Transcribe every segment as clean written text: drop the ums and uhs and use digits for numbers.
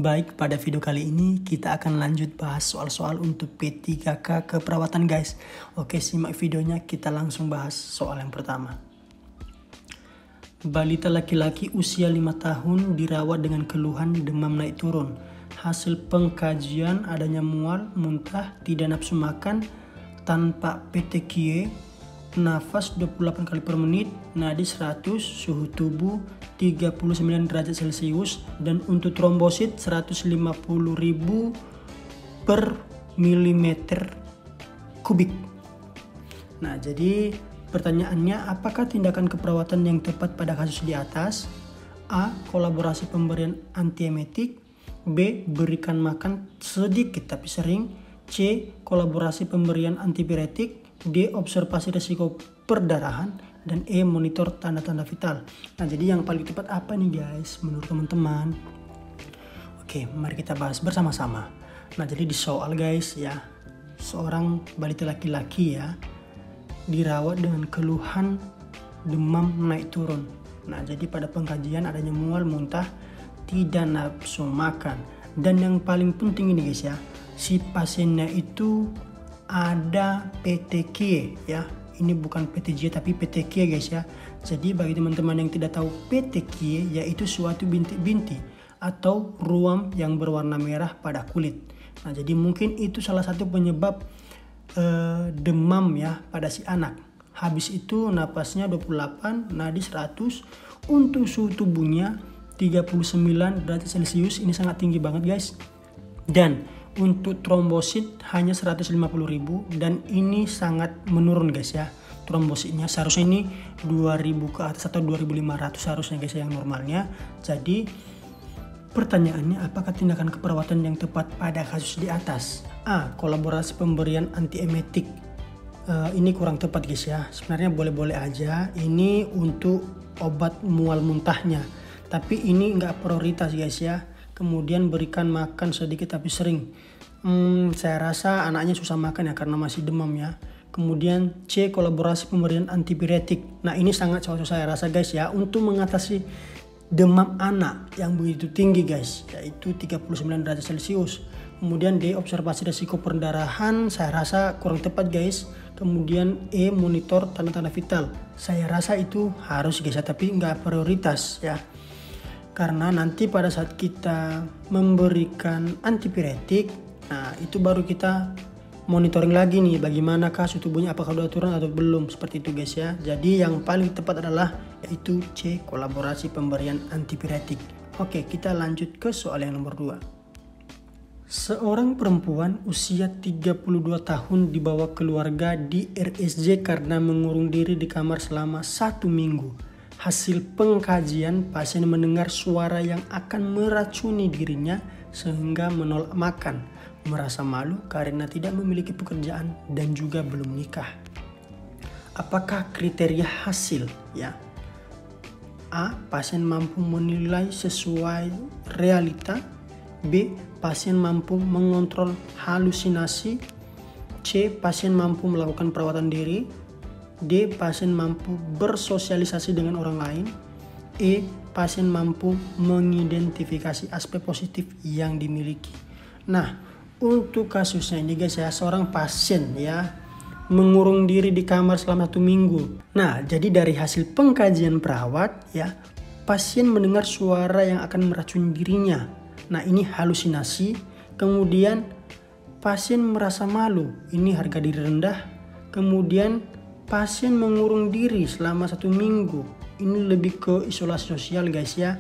Baik, pada video kali ini kita akan lanjut bahas soal-soal untuk P3K keperawatan guys. Oke, simak videonya, kita langsung bahas soal yang pertama. Balita laki-laki usia 5 tahun dirawat dengan keluhan demam naik turun. Hasil pengkajian adanya mual, muntah, tidak nafsu makan, tanpa petekie, nafas 28 kali per menit, nadi 100, suhu tubuh 39 derajat Celcius, dan untuk trombosit 150.000 per milimeter kubik. Nah, jadi pertanyaannya, apakah tindakan keperawatan yang tepat pada kasus di atas? A. Kolaborasi pemberian antiemetik. B. Berikan makan sedikit tapi sering. C. Kolaborasi pemberian antipiretik. D. Observasi risiko perdarahan. Dan E. Monitor tanda-tanda vital. Nah, jadi yang paling tepat apa nih guys menurut teman-teman? Oke, mari kita bahas bersama-sama. Nah, jadi di soal guys ya, seorang balita laki-laki ya dirawat dengan keluhan demam naik turun. Nah, jadi pada pengkajian adanya mual, muntah, tidak nafsu makan. Dan yang paling penting ini guys ya, si pasiennya itu ada PTQ ya. Ini bukan PTJ tapi PTQ guys ya. Jadi bagi teman-teman yang tidak tahu, PTQ yaitu suatu bintik-bintik atau ruam yang berwarna merah pada kulit. Nah, jadi mungkin itu salah satu penyebab demam ya pada si anak. Habis itu napasnya 28, nadi 100, untuk suhu tubuhnya 39 derajat Celcius, ini sangat tinggi banget guys. Dan untuk trombosit hanya 150.000, dan ini sangat menurun guys ya. Trombositnya seharusnya ini 2000 ke atas atau 2500 seharusnya guys ya, yang normalnya. Jadi pertanyaannya, apakah tindakan keperawatan yang tepat pada kasus di atas? A. Kolaborasi pemberian antiemetik. Ini kurang tepat guys ya. Sebenarnya boleh-boleh aja. Ini untuk obat mual muntahnya. Tapi ini nggak prioritas guys ya. Kemudian berikan makan sedikit tapi sering. Saya rasa anaknya susah makan ya karena masih demam ya. Kemudian C. Kolaborasi pemberian antipiretik. Nah, ini sangat cocok saya rasa guys ya untuk mengatasi demam anak yang begitu tinggi guys, yaitu 39 derajat Celcius. Kemudian D. Observasi risiko perdarahan, saya rasa kurang tepat guys. Kemudian E. Monitor tanda-tanda vital. Saya rasa itu harus guys ya, tapi nggak prioritas ya. Karena nanti pada saat kita memberikan antipiretik, nah itu baru kita monitoring lagi nih bagaimanakah suhu tubuhnya, apakah sudah turun atau belum, seperti itu guys ya. Jadi yang paling tepat adalah yaitu C. Kolaborasi pemberian antipiretik. Oke, kita lanjut ke soal yang nomor 2. Seorang perempuan usia 32 tahun dibawa keluarga di RSJ karena mengurung diri di kamar selama 1 minggu. Hasil pengkajian, pasien mendengar suara yang akan meracuni dirinya sehingga menolak makan, merasa malu karena tidak memiliki pekerjaan dan juga belum nikah. Apakah kriteria hasil ya? A. Pasien mampu menilai sesuai realita. B. Pasien mampu mengontrol halusinasi. C. Pasien mampu melakukan perawatan diri. D. Pasien mampu bersosialisasi dengan orang lain. E. Pasien mampu mengidentifikasi aspek positif yang dimiliki. Nah, untuk kasusnya ini guys ya, seorang pasien ya mengurung diri di kamar selama 1 minggu. Nah, jadi dari hasil pengkajian perawat ya, pasien mendengar suara yang akan meracuni dirinya. Nah, ini halusinasi. Kemudian pasien merasa malu, ini harga diri rendah. Kemudian pasien mengurung diri selama 1 minggu. Ini lebih ke isolasi sosial guys ya.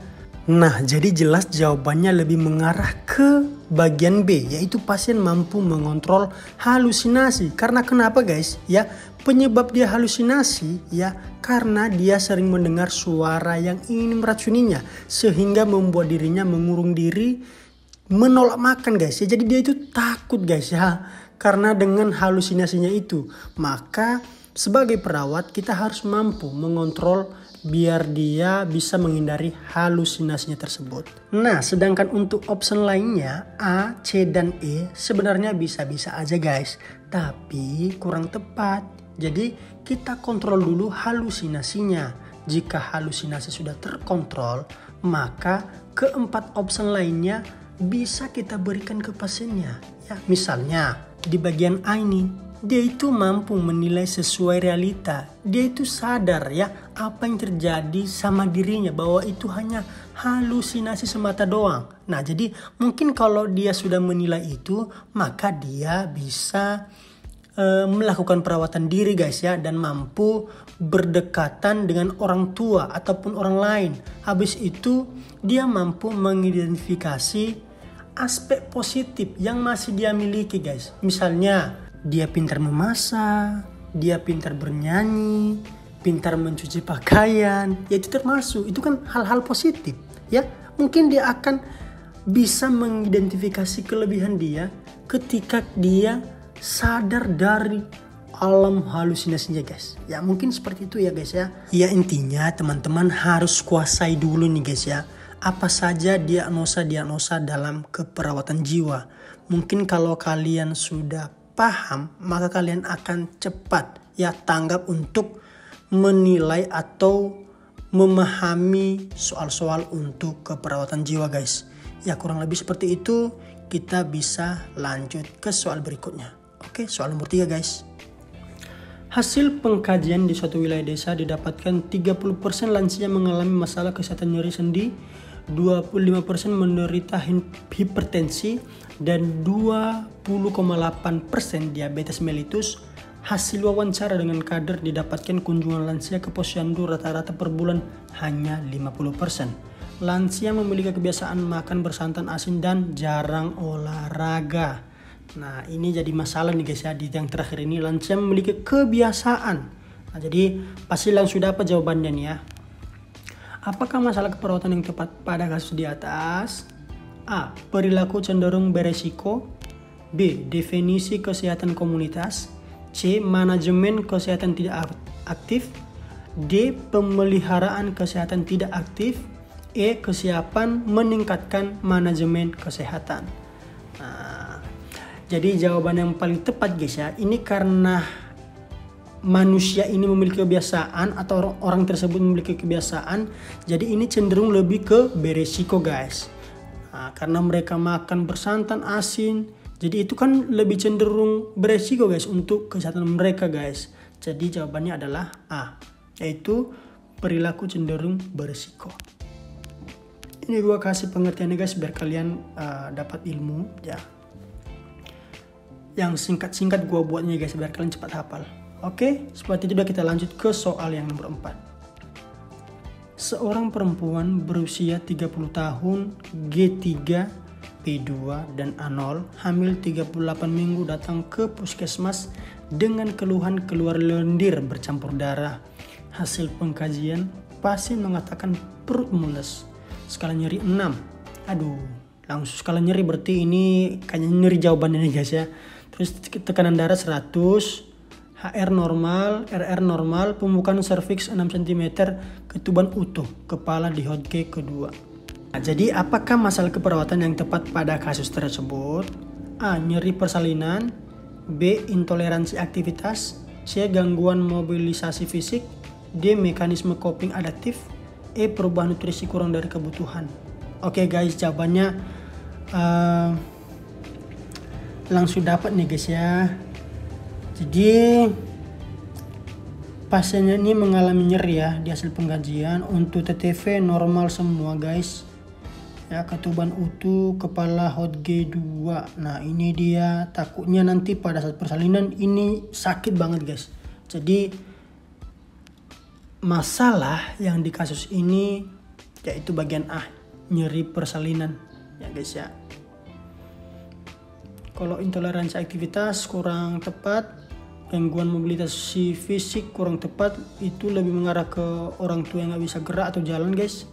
Nah, jadi jelas jawabannya lebih mengarah ke bagian B, yaitu pasien mampu mengontrol halusinasi. Karena kenapa guys? Ya, penyebab dia halusinasi ya karena dia sering mendengar suara yang ingin meracuninya sehingga membuat dirinya mengurung diri, menolak makan guys ya. Jadi dia itu takut guys ya karena dengan halusinasinya itu. Maka sebagai perawat kita harus mampu mengontrol biar dia bisa menghindari halusinasinya tersebut. Nah, sedangkan untuk option lainnya A, C, dan E sebenarnya bisa-bisa aja guys, tapi kurang tepat. Jadi kita kontrol dulu halusinasinya. Jika halusinasi sudah terkontrol, maka keempat option lainnya bisa kita berikan ke pasiennya. Ya, misalnya di bagian A ini, dia itu mampu menilai sesuai realita. Dia itu sadar ya apa yang terjadi sama dirinya, bahwa itu hanya halusinasi semata doang. Nah, jadi mungkin kalau dia sudah menilai itu, maka dia bisa melakukan perawatan diri guys ya, dan mampu berdekatan dengan orang tua ataupun orang lain. Habis itu dia mampu mengidentifikasi aspek positif yang masih dia miliki guys. Misalnya dia pintar memasak, dia pintar bernyanyi, pintar mencuci pakaian, ya itu termasuk, itu kan hal-hal positif ya. Mungkin dia akan bisa mengidentifikasi kelebihan dia ketika dia sadar dari alam halusinasinya guys. Ya mungkin seperti itu ya guys ya. Ya intinya teman-teman harus kuasai dulu nih guys ya, apa saja diagnosa dalam keperawatan jiwa. Mungkin kalau kalian sudah paham, maka kalian akan cepat ya tanggap untuk menilai atau memahami soal-soal untuk keperawatan jiwa guys. Ya kurang lebih seperti itu. Kita bisa lanjut ke soal berikutnya. Oke, soal nomor 3 guys. Hasil pengkajian di suatu wilayah desa didapatkan 30% lansia mengalami masalah kesehatan nyeri sendi, 25% menderita hipertensi, dan 20,8% diabetes mellitus. Hasil wawancara dengan kader didapatkan kunjungan lansia ke posyandu rata-rata per bulan hanya 50%. Lansia memiliki kebiasaan makan bersantan asin dan jarang olahraga. Nah ini jadi masalah nih guys ya, di yang terakhir ini lansia memiliki kebiasaan. Nah jadi pasti langsung dapat jawabannya nih ya. Apakah masalah keperawatan yang tepat pada kasus di atas? A. Perilaku cenderung beresiko. B. Definisi kesehatan komunitas. C. Manajemen kesehatan tidak aktif. D. Pemeliharaan kesehatan tidak aktif. E. Kesiapan meningkatkan manajemen kesehatan. Nah, jadi jawaban yang paling tepat guys ya, ini karena manusia ini memiliki kebiasaan atau orang tersebut memiliki kebiasaan, jadi ini cenderung lebih ke beresiko guys. Nah, karena mereka makan bersantan asin, jadi itu kan lebih cenderung beresiko guys untuk kesehatan mereka guys. Jadi jawabannya adalah A, yaitu perilaku cenderung beresiko. Ini gua kasih pengertiannya guys biar kalian dapat ilmu ya. Yang singkat-singkat gue buatnya guys biar kalian cepat hafal. Oke, seperti itu kita lanjut ke soal yang nomor 4. Seorang perempuan berusia 30 tahun, G3, P2, dan A0, hamil 38 minggu datang ke puskesmas dengan keluhan keluar lendir bercampur darah. Hasil pengkajian, pasien mengatakan perut mules, skala nyeri 6. Aduh, langsung skala nyeri berarti ini kayaknya nyeri jawabannya nih guys ya. Terus tekanan darah 100, HR normal, RR normal, pembukaan serviks 6 cm, ketuban utuh, kepala di Hodge kedua. Nah, jadi apakah masalah keperawatan yang tepat pada kasus tersebut? A. Nyeri persalinan. B. Intoleransi aktivitas. C. Gangguan mobilisasi fisik. D. Mekanisme coping adaptif. E. Perubahan nutrisi kurang dari kebutuhan. Oke guys, jawabannya langsung dapat nih guys ya. Jadi pasiennya ini mengalami nyeri ya di hasil pengkajian. Untuk TTV normal semua guys ya, ketuban utuh, kepala Hodge 2. Nah ini dia, takutnya nanti pada saat persalinan ini sakit banget guys. Jadi masalah yang di kasus ini yaitu bagian A, nyeri persalinan ya guys ya. Kalau intoleransi aktivitas kurang tepat, gangguan mobilisasi fisik kurang tepat, itu lebih mengarah ke orang tua yang nggak bisa gerak atau jalan guys.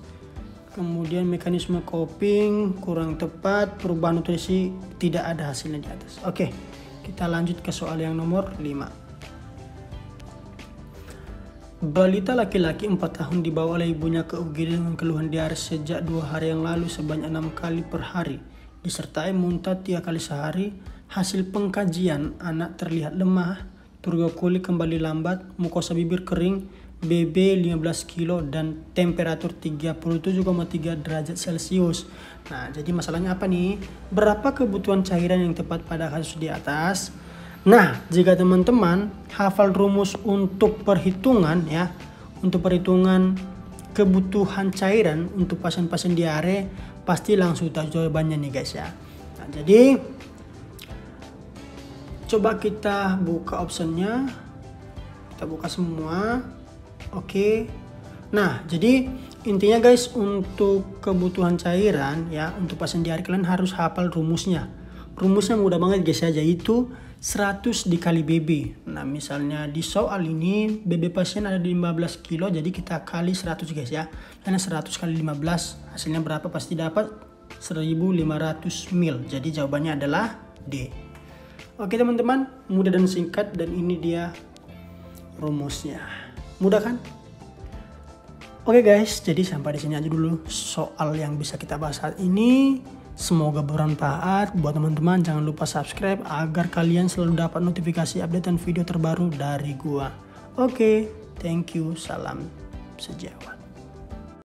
Kemudian mekanisme coping kurang tepat, perubahan nutrisi tidak ada hasilnya di atas. Oke, kita lanjut ke soal yang nomor 5. Balita laki-laki 4 tahun dibawa oleh ibunya ke UGD dengan keluhan diare sejak 2 hari yang lalu sebanyak 6 kali per hari, disertai muntah 3 kali sehari. Hasil pengkajian, anak terlihat lemah, turgor kulit kembali lambat, mukosa bibir kering, BB 15 kilo, dan temperatur 37,3 derajat Celcius. Nah, jadi masalahnya apa nih? Berapa kebutuhan cairan yang tepat pada kasus di atas? Nah, jika teman-teman hafal rumus untuk perhitungan ya, untuk perhitungan kebutuhan cairan untuk pasien-pasien diare, pasti langsung tahu jawabannya nih guys ya. Nah, jadi coba kita buka optionnya, kita buka semua. Oke. Nah, jadi intinya guys, untuk kebutuhan cairan ya, untuk pasien diare kalian harus hafal rumusnya. Rumusnya mudah banget guys ya, yaitu 100 dikali BB. Nah, misalnya di soal ini BB pasien ada di 15 kilo, jadi kita kali 100 guys ya. Karena 100 kali 15 hasilnya berapa? Pasti dapat 1500 ml. Jadi jawabannya adalah D. Oke teman-teman, mudah dan singkat, dan ini dia rumusnya. Mudah kan? Oke guys, jadi sampai di sini aja dulu soal yang bisa kita bahas saat ini. Semoga bermanfaat buat teman-teman. Jangan lupa subscribe agar kalian selalu dapat notifikasi updatean video terbaru dari gua. Oke, thank you. Salam sejawat.